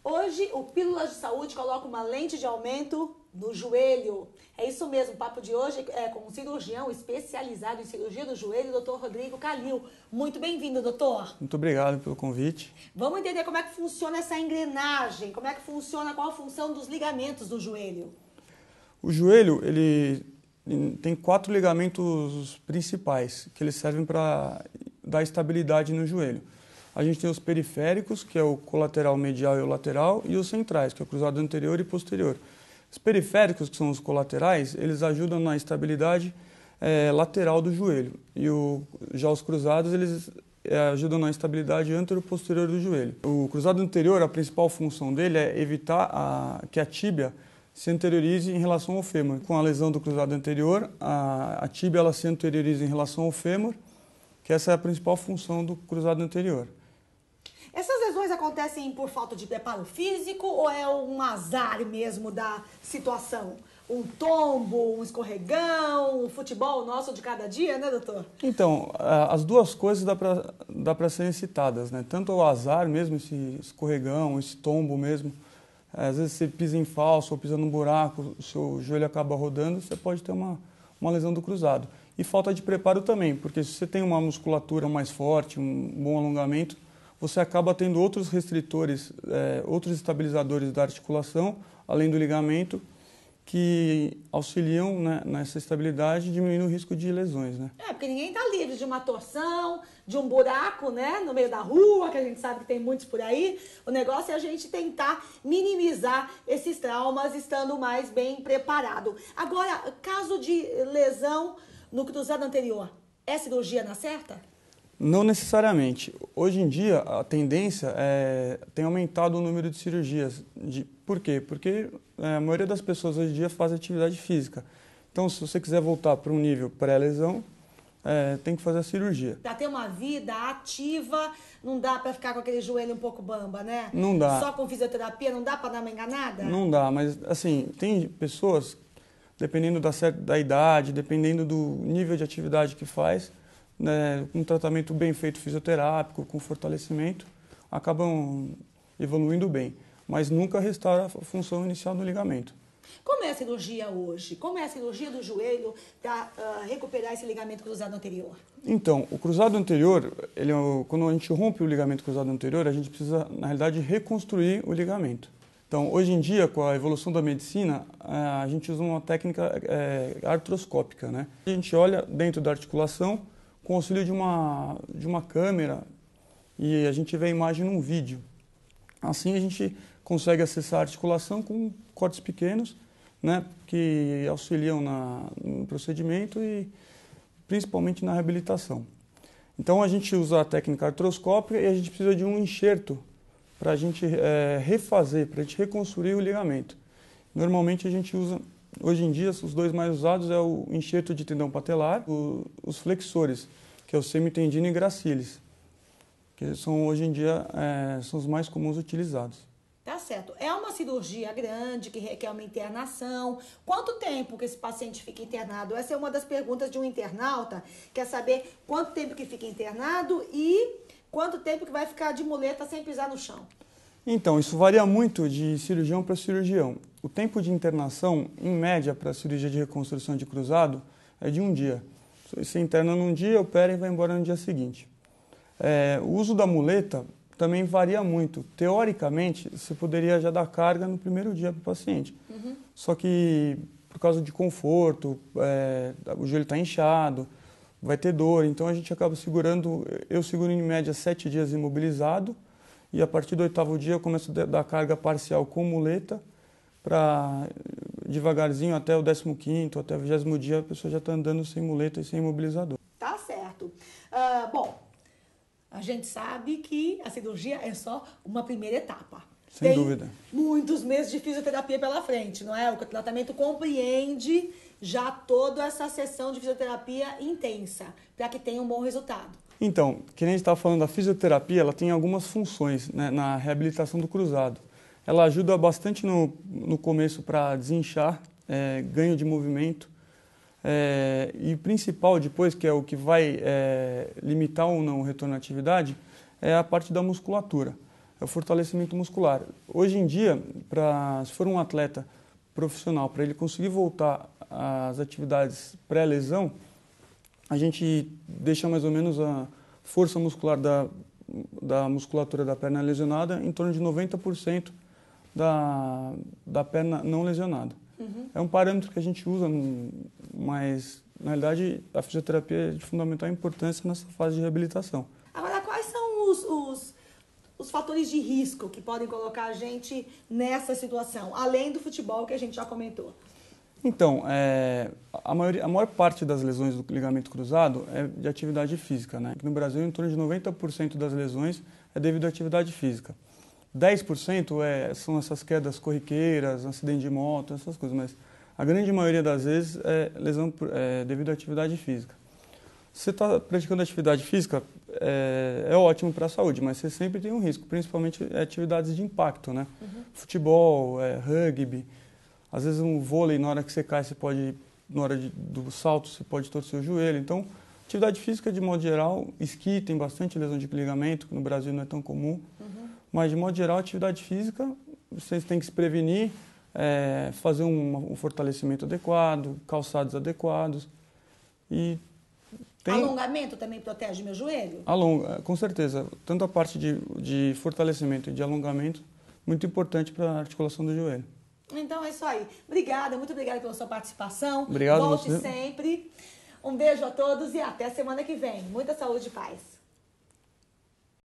Hoje, o Pílulas de Saúde coloca uma lente de aumento no joelho. É isso mesmo, o papo de hoje é com um cirurgião especializado em cirurgia do joelho, o Dr. Rodrigo Calil. Muito bem-vindo, doutor. Muito obrigado pelo convite. Vamos entender como é que funciona essa engrenagem, como é que funciona, qual a função dos ligamentos do joelho. O joelho, ele tem 4 ligamentos principais, que eles servem para dar estabilidade no joelho. A gente tem os periféricos, que é o colateral medial e o lateral, e os centrais, que é o cruzado anterior e posterior. Os periféricos, que são os colaterais, eles ajudam na estabilidade lateral do joelho. E já os cruzados, eles ajudam na estabilidade antero-posterior do joelho. O cruzado anterior, a principal função dele é evitar que a tíbia se anteriorize em relação ao fêmur. Com a lesão do cruzado anterior, a tíbia ela se anterioriza em relação ao fêmur, que essa é a principal função do cruzado anterior. Essas lesões acontecem por falta de preparo físico ou é um azar mesmo da situação? Um tombo, um escorregão, um futebol nosso de cada dia, né, doutor? Então, as duas coisas dá para serem citadas, né? Tanto o azar mesmo, esse escorregão, esse tombo mesmo. Às vezes você pisa em falso ou pisa num buraco, o seu joelho acaba rodando, você pode ter uma lesão do cruzado. E falta de preparo também, porque se você tem uma musculatura mais forte, um bom alongamento, você acaba tendo outros restritores, outros estabilizadores da articulação, além do ligamento, que auxiliam, né, nessa estabilidade, diminuindo o risco de lesões, né? Porque ninguém está livre de uma torção, de um buraco, né, no meio da rua, que a gente sabe que tem muitos por aí. O negócio é a gente tentar minimizar esses traumas estando mais bem preparado. Agora, caso de lesão no cruzado anterior, é cirurgia na certa? Não necessariamente. Hoje em dia, a tendência tem aumentado o número de cirurgias. Por quê? Porque a maioria das pessoas hoje em dia faz atividade física. Então, se você quiser voltar para um nível pré-lesão, tem que fazer a cirurgia. Para ter uma vida ativa, não dá para ficar com aquele joelho um pouco bamba, né? Não dá. Só com fisioterapia, não dá para dar uma enganada? Não dá, mas assim, tem pessoas, dependendo da idade, dependendo do nível de atividade que faz, né, com um tratamento bem feito fisioterápico, com fortalecimento, acabam evoluindo bem, mas nunca restaura a função inicial do ligamento. Como é a cirurgia hoje? Como é a cirurgia do joelho para recuperar esse ligamento cruzado anterior? Então, o cruzado anterior, quando a gente rompe o ligamento cruzado anterior, a gente precisa, na realidade, reconstruir o ligamento. Então, hoje em dia, com a evolução da medicina, a gente usa uma técnica artroscópica, né? A gente olha dentro da articulação com o auxílio de uma câmera e a gente vê a imagem num vídeo. Assim a gente consegue acessar a articulação com cortes pequenos, né, que auxiliam no procedimento e principalmente na reabilitação. Então a gente usa a técnica artroscópica e a gente precisa de um enxerto para a gente refazer, para a gente reconstruir o ligamento. Normalmente a gente usa, hoje em dia, os dois mais usados é o enxerto de tendão patelar, os flexores, que é o semitendino e gracilis, que são hoje em dia são os mais comuns utilizados. Tá certo. É uma cirurgia grande que requer uma internação. Quanto tempo que esse paciente fica internado? Essa é uma das perguntas de um internauta. Quer saber quanto tempo que fica internado e quanto tempo que vai ficar de muleta sem pisar no chão. Então, isso varia muito de cirurgião para cirurgião. O tempo de internação, em média, para a cirurgia de reconstrução de cruzado, é de um dia. Você interna num dia, opera e vai embora no dia seguinte. O uso da muleta também varia muito. Teoricamente, você poderia já dar carga no primeiro dia para o paciente. Uhum. Só que, por causa de conforto, o joelho está inchado, vai ter dor, então a gente acaba segurando, eu seguro em média 7 dias imobilizado, e a partir do 8º dia eu começo a dar carga parcial com muleta, para devagarzinho até o 15º, até o 20º dia a pessoa já está andando sem muleta e sem imobilizador. Tá certo. Bom, a gente sabe que a cirurgia é só uma primeira etapa. Sem dúvida. Muitos meses de fisioterapia pela frente, não é? O tratamento compreende já toda essa sessão de fisioterapia intensa, para que tenha um bom resultado. Então, que nem a gente estava falando, a fisioterapia, ela tem algumas funções, né, na reabilitação do cruzado. Ela ajuda bastante no começo para desinchar, ganho de movimento, e o principal depois, que é o que vai limitar ou não o retorno à atividade, é a parte da musculatura. é o fortalecimento muscular. Hoje em dia, se for um atleta profissional, para ele conseguir voltar às atividades pré-lesão, a gente deixa mais ou menos a força muscular da musculatura da perna lesionada em torno de 90% da perna não lesionada. Uhum. É um parâmetro que a gente usa, mas na realidade a fisioterapia é de fundamental importância nessa fase de reabilitação. Agora, quais são os fatores de risco que podem colocar a gente nessa situação, além do futebol que a gente já comentou? Então, a maior parte das lesões do ligamento cruzado é de atividade física, né? No Brasil, em torno de 90% das lesões é devido à atividade física. 10% são essas quedas corriqueiras, acidente de moto, essas coisas, mas a grande maioria das vezes é lesão devido à atividade física. Se você está praticando atividade física, é ótimo para a saúde, mas você sempre tem um risco, principalmente atividades de impacto, né? Uhum. Futebol, rugby, às vezes um vôlei, na hora que você cai, na hora do salto, você pode torcer o joelho. Então, atividade física, de modo geral, esqui, tem bastante lesão de ligamento, que no Brasil não é tão comum. Uhum. Mas, de modo geral, atividade física, vocês têm que se prevenir, fazer um fortalecimento adequado, calçados adequados. E alongamento também protege meu joelho? Com certeza. Tanto a parte de fortalecimento e de alongamento, muito importante para a articulação do joelho. Então é isso aí. Obrigada, muito obrigada pela sua participação. Obrigado. Volte sempre. Um beijo a todos e até semana que vem. Muita saúde e paz.